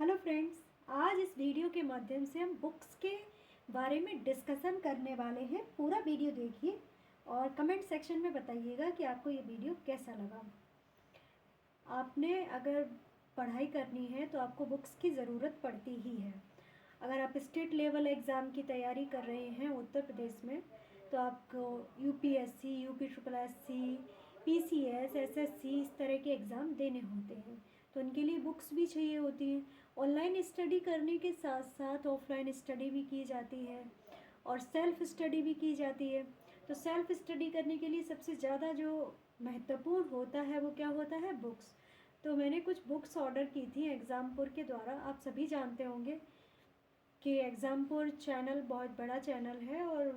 Hello friends, आज इस video के माध्यम से हम बुक्स के बारे में डिस्कशन करने वाले हैं। पूरा वीडियो देखिए और कमेंट सेक्शन में बताइएगा कि आपको ये वीडियो कैसा लगा। आपने अगर पढ़ाई करनी है तो आपको बुक्स की ज़रूरत पड़ती ही है। अगर आप स्टेट लेवल एग्ज़ाम की तैयारी कर रहे हैं उत्तर प्रदेश में तो आपको UPSC, UP triple SC, PCS, SSC इस तरह के एग्ज़ाम देने होते हैं, तो उनके लिए बुक्स भी चाहिए होती हैं। ऑनलाइन स्टडी करने के साथ साथ ऑफलाइन स्टडी भी की जाती है और सेल्फ स्टडी भी की जाती है। तो सेल्फ स्टडी करने के लिए सबसे ज़्यादा जो महत्वपूर्ण होता है वो क्या होता है? बुक्स। तो मैंने कुछ बुक्स ऑर्डर की थी एग्ज़ामपुर के द्वारा। आप सभी जानते होंगे कि एग्ज़ामपुर चैनल बहुत बड़ा चैनल है और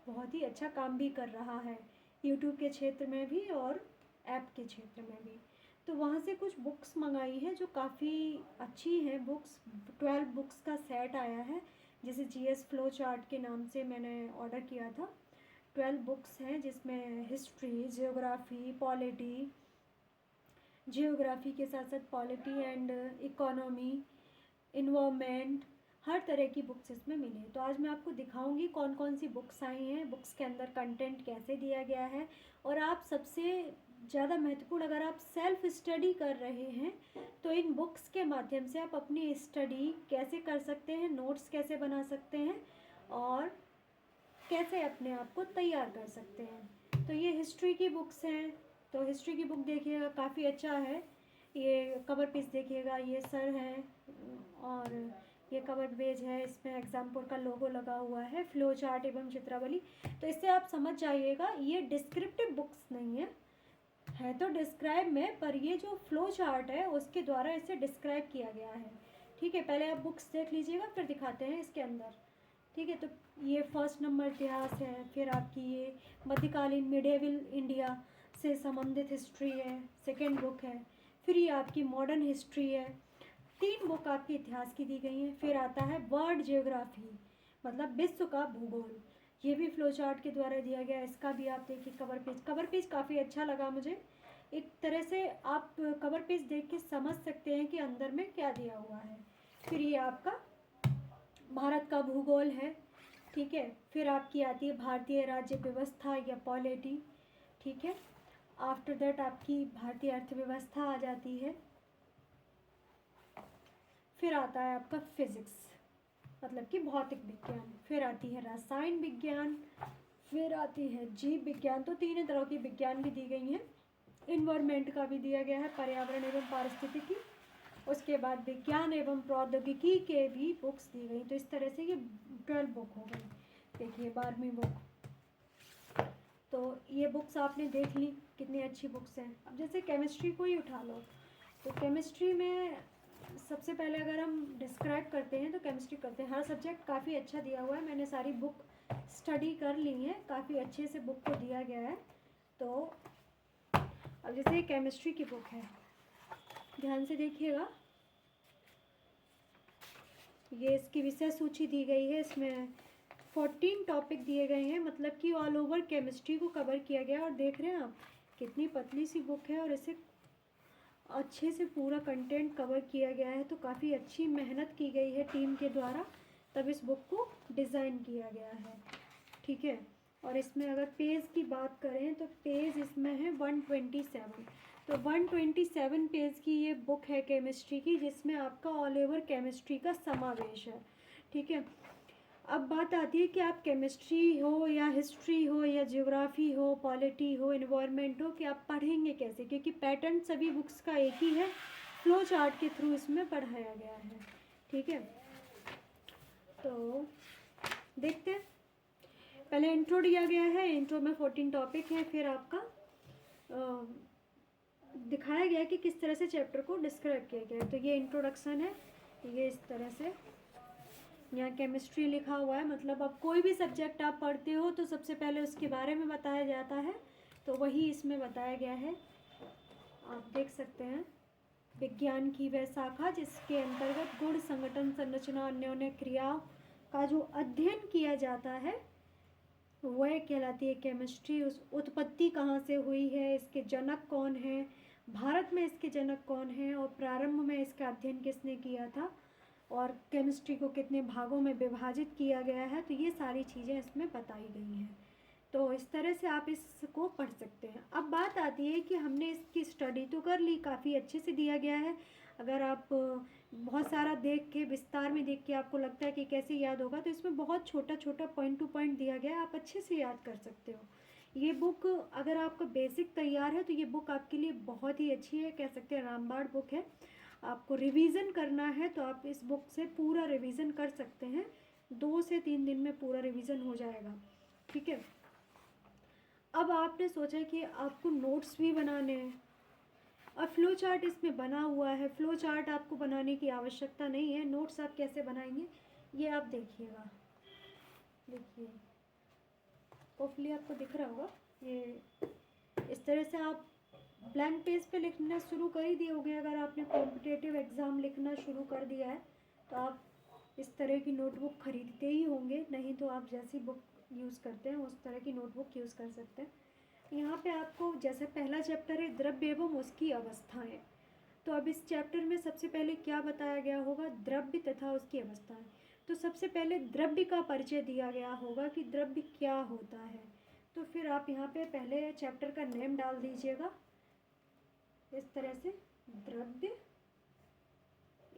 बहुत ही अच्छा काम भी कर रहा है यूट्यूब के क्षेत्र में भी और ऐप के क्षेत्र में भी। तो वहाँ से कुछ बुक्स मंगाई हैं जो काफ़ी अच्छी हैं बुक्स। 12 बुक्स का सेट आया है, जैसे जीएस फ्लो चार्ट के नाम से मैंने ऑर्डर किया था। 12 बुक्स हैं जिसमें हिस्ट्री, जियोग्राफी, पॉलिटी, जियोग्राफी के साथ साथ पॉलिटी एंड इकोनॉमी, इन्वायरमेंट, हर तरह की बुक्स इसमें मिली हैं। तो आज मैं आपको दिखाऊंगी कौन कौन सी बुक्स आई हैं, बुक्स के अंदर कंटेंट कैसे दिया गया है। और आप सबसे ज़्यादा महत्वपूर्ण, अगर आप सेल्फ स्टडी कर रहे हैं तो इन बुक्स के माध्यम से आप अपनी स्टडी कैसे कर सकते हैं, नोट्स कैसे बना सकते हैं और कैसे अपने आप को तैयार कर सकते हैं। तो ये हिस्ट्री की बुक्स हैं। तो हिस्ट्री की बुक देखिएगा, काफ़ी अच्छा है। ये कवर पेज देखिएगा, ये सर हैं और ये कवर पेज है, इसमें एग्जाम्पुल का लोगो लगा हुआ है, फ्लो चार्ट एवं चित्रावली। तो इससे आप समझ जाइएगा ये डिस्क्रिप्टिव बुक्स नहीं है तो डिस्क्राइब में, पर ये जो फ्लो चार्ट है उसके द्वारा इसे डिस्क्राइब किया गया है। ठीक है, पहले आप बुक्स देख लीजिएगा फिर दिखाते हैं इसके अंदर। ठीक है, तो ये फर्स्ट नंबर इतिहास है, फिर आपकी ये मध्यकालीन मिडिएवल इंडिया से संबंधित हिस्ट्री है, सेकेंड बुक है। फिर ये आपकी मॉडर्न हिस्ट्री है, 3 बुक आपकी इतिहास की दी गई हैं। फिर आता है वर्ल्ड जियोग्राफी, मतलब विश्व का भूगोल, ये भी फ्लो चार्ट के द्वारा दिया गया। इसका भी आप देखिए कवर पेज काफ़ी अच्छा लगा मुझे। एक तरह से आप कवर पेज देख के समझ सकते हैं कि अंदर में क्या दिया हुआ है। फिर ये आपका भारत का भूगोल है। ठीक है, फिर आपकी आती है भारतीय राज्य व्यवस्था या पॉलिटी। ठीक है, आफ्टर दैट आपकी भारतीय अर्थव्यवस्था आ जाती है। फिर आता है आपका फिजिक्स, मतलब कि भौतिक विज्ञान। फिर आती है रसायन विज्ञान, फिर आती है जीव विज्ञान। तो 3 तरह की विज्ञान भी दी गई हैं। इन्वायरमेंट का भी दिया गया है, पर्यावरण एवं पारिस्थितिकी। उसके बाद विज्ञान एवं प्रौद्योगिकी के भी बुक्स दी गई। तो इस तरह से ये 12 बुक हो गई। देखिए 12वीं बुक। तो ये बुक्स आपने देख ली, कितनी अच्छी बुक्स हैं। अब जैसे केमिस्ट्री को ही उठा लो, तो केमिस्ट्री में सबसे पहले अगर हम डिस्क्राइब करते हैं तो केमिस्ट्री करते हैं। हर सब्जेक्ट काफ़ी अच्छा दिया हुआ है, मैंने सारी बुक स्टडी कर ली है, काफ़ी अच्छे से बुक को दिया गया है। तो अब जैसे केमिस्ट्री की बुक है, ध्यान से देखिएगा, ये इसकी विषय सूची दी गई है। इसमें 14 टॉपिक दिए गए हैं, मतलब कि ऑल ओवर केमिस्ट्री को कवर किया गया। और देख रहे हैं आप कितनी पतली सी बुक है और इसे अच्छे से पूरा कंटेंट कवर किया गया है। तो काफ़ी अच्छी मेहनत की गई है टीम के द्वारा, तब इस बुक को डिज़ाइन किया गया है। ठीक है, और इसमें अगर पेज की बात करें तो पेज इसमें है 127। तो 127 पेज की ये बुक है केमिस्ट्री की, जिसमें आपका ऑल ओवर केमिस्ट्री का समावेश है। ठीक है, अब बात आती है कि आप केमिस्ट्री हो या हिस्ट्री हो या ज्योग्राफी हो, पॉलिटी हो, इन्वायरमेंट हो, कि आप पढ़ेंगे कैसे, क्योंकि पैटर्न सभी बुक्स का एक ही है, फ्लो चार्ट के थ्रू इसमें पढ़ाया गया है। ठीक है, तो देखते हैं। पहले इंट्रो दिया गया है, इंट्रो में 14 टॉपिक हैं। फिर आपका दिखाया गया कि किस तरह से चैप्टर को डिस्क्राइब किया गया है। तो ये इंट्रोडक्शन है, ये इस तरह से यहाँ केमिस्ट्री लिखा हुआ है। मतलब अब कोई भी सब्जेक्ट आप पढ़ते हो तो सबसे पहले उसके बारे में बताया जाता है, तो वही इसमें बताया गया है। आप देख सकते हैं, विज्ञान की वह शाखा जिसके अंतर्गत गुण, संगठन, संरचना, अन्योन्य क्रियाओं का जो अध्ययन किया जाता है वह कहलाती है केमिस्ट्री। उस उत्पत्ति कहाँ से हुई है, इसके जनक कौन है, भारत में इसके जनक कौन है और प्रारंभ में इसका अध्ययन किसने किया था, और केमिस्ट्री को कितने भागों में विभाजित किया गया है, तो ये सारी चीज़ें इसमें बताई गई हैं। तो इस तरह से आप इसको पढ़ सकते हैं। अब बात आती है कि हमने इसकी स्टडी तो कर ली, काफ़ी अच्छे से दिया गया है। अगर आप बहुत सारा देख के विस्तार में देख के आपको लगता है कि कैसे याद होगा, तो इसमें बहुत छोटा छोटा पॉइंट टू पॉइंट दिया गया है, आप अच्छे से याद कर सकते हो। ये बुक अगर आपका बेसिक तैयार है तो ये बुक आपके लिए बहुत ही अच्छी है, कह सकते हैं रामबाण बुक है। आपको रिवीजन करना है तो आप इस बुक से पूरा रिवीजन कर सकते हैं, 2 से 3 दिन में पूरा रिवीजन हो जाएगा, ठीक है। अब आपने सोचा कि आपको नोट्स भी बनाने हैं, और फ्लो चार्ट इसमें बना हुआ है। फ्लो चार्ट आपको बनाने की आवश्यकता नहीं है, नोट्स आप कैसे बनाएंगे ये आप देखिएगा। देखिए होपफुली आपको दिख रहा होगा, ये इस तरह से आप ब्लैंक पेज पे लिखना शुरू कर ही दिए होंगे। अगर आपने कॉम्पिटिटिव एग्ज़ाम लिखना शुरू कर दिया है तो आप इस तरह की नोटबुक ख़रीदते ही होंगे, नहीं तो आप जैसी बुक यूज़ करते हैं उस तरह की नोटबुक यूज़ कर सकते हैं। यहाँ पे आपको जैसे पहला चैप्टर है द्रव्य एवं उसकी अवस्थाएं, तो अब इस चैप्टर में सबसे पहले क्या बताया गया होगा, द्रव्य तथा उसकी अवस्थाएं। तो सबसे पहले द्रव्य का परिचय दिया गया होगा कि द्रव्य क्या होता है। तो फिर आप यहाँ पे पहले चैप्टर का नेम डाल दीजिएगा इस तरह से, द्रव्य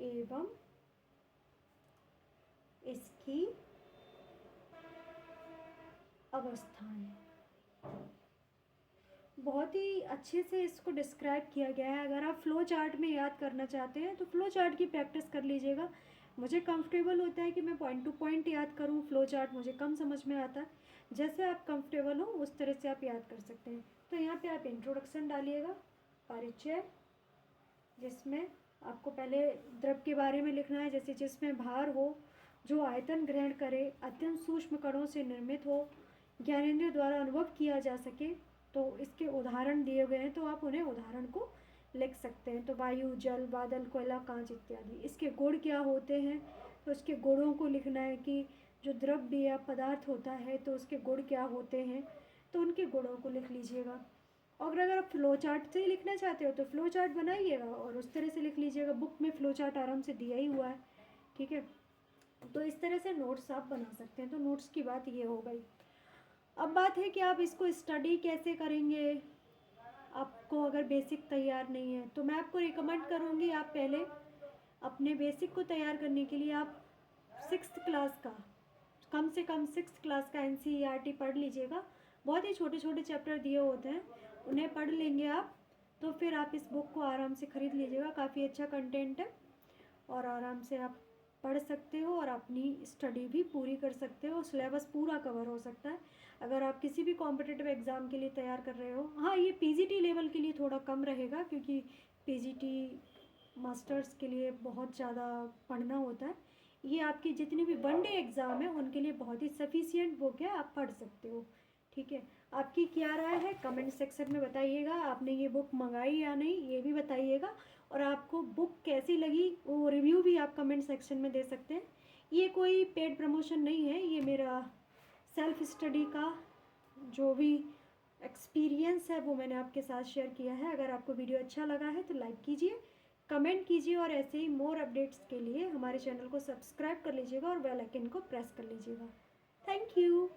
एवं इसकी अवस्थाएं। बहुत ही अच्छे से इसको डिस्क्राइब किया गया है। अगर आप फ्लो चार्ट में याद करना चाहते हैं तो फ्लो चार्ट की प्रैक्टिस कर लीजिएगा। मुझे कंफर्टेबल होता है कि मैं पॉइंट टू पॉइंट याद करूं, फ्लो चार्ट मुझे कम समझ में आता है। जैसे आप कंफर्टेबल हो उस तरह से आप याद कर सकते हैं। तो यहाँ पे आप इंट्रोडक्शन डालिएगा, परिचय, जिसमें आपको पहले द्रव्य के बारे में लिखना है, जैसे जिसमें भार हो, जो आयतन ग्रहण करे, अत्यंत सूक्ष्म कणों से निर्मित हो, ज्ञानेंद्रिय द्वारा अनुभव किया जा सके। तो इसके उदाहरण दिए गए हैं, तो आप उन्हें उदाहरण को लिख सकते हैं। तो वायु, जल, बादल, कोयला, कांच इत्यादि। इसके गुण क्या होते हैं, तो इसके गुणों को लिखना है कि जो द्रव्य या पदार्थ होता है तो उसके गुण क्या होते हैं, तो उनके गुणों को लिख लीजिएगा। और अगर आप फ्लो चार्ट से ही लिखना चाहते हो तो फ्लो चार्ट बनाइएगा और उस तरह से लिख लीजिएगा। बुक में फ्लो चार्ट आराम से दिया ही हुआ है, ठीक है। तो इस तरह से नोट्स आप बना सकते हैं। तो नोट्स की बात ये हो गई। अब बात है कि आप इसको स्टडी कैसे करेंगे। आपको अगर बेसिक तैयार नहीं है तो मैं आपको रिकमेंड करूँगी, आप पहले अपने बेसिक को तैयार करने के लिए आप 6th क्लास का, कम से कम 6th क्लास का NCERT पढ़ लीजिएगा। बहुत ही छोटे छोटे चैप्टर दिए होते हैं, उन्हें पढ़ लेंगे आप तो फिर आप इस बुक को आराम से ख़रीद लीजिएगा। काफ़ी अच्छा कंटेंट है और आराम से आप पढ़ सकते हो और अपनी स्टडी भी पूरी कर सकते हो। सिलेबस पूरा कवर हो सकता है अगर आप किसी भी कॉम्पिटिटिव एग्ज़ाम के लिए तैयार कर रहे हो। हाँ, ये PGT लेवल के लिए थोड़ा कम रहेगा क्योंकि PGT मास्टर्स के लिए बहुत ज़्यादा पढ़ना होता है। ये आपकी जितनी भी वनडे एग्ज़ाम है उनके लिए बहुत ही सफिशियंट बुक है, आप पढ़ सकते हो, ठीक है। आपकी क्या राय है कमेंट सेक्शन में बताइएगा। आपने ये बुक मंगाई या नहीं ये भी बताइएगा, और आपको बुक कैसी लगी वो रिव्यू भी आप कमेंट सेक्शन में दे सकते हैं। ये कोई पेड प्रमोशन नहीं है, ये मेरा सेल्फ स्टडी का जो भी एक्सपीरियंस है वो मैंने आपके साथ शेयर किया है। अगर आपको वीडियो अच्छा लगा है तो लाइक कीजिए, कमेंट कीजिए, और ऐसे ही मोर अपडेट्स के लिए हमारे चैनल को सब्सक्राइब कर लीजिएगा और बेल आइकन को प्रेस कर लीजिएगा। Thank you.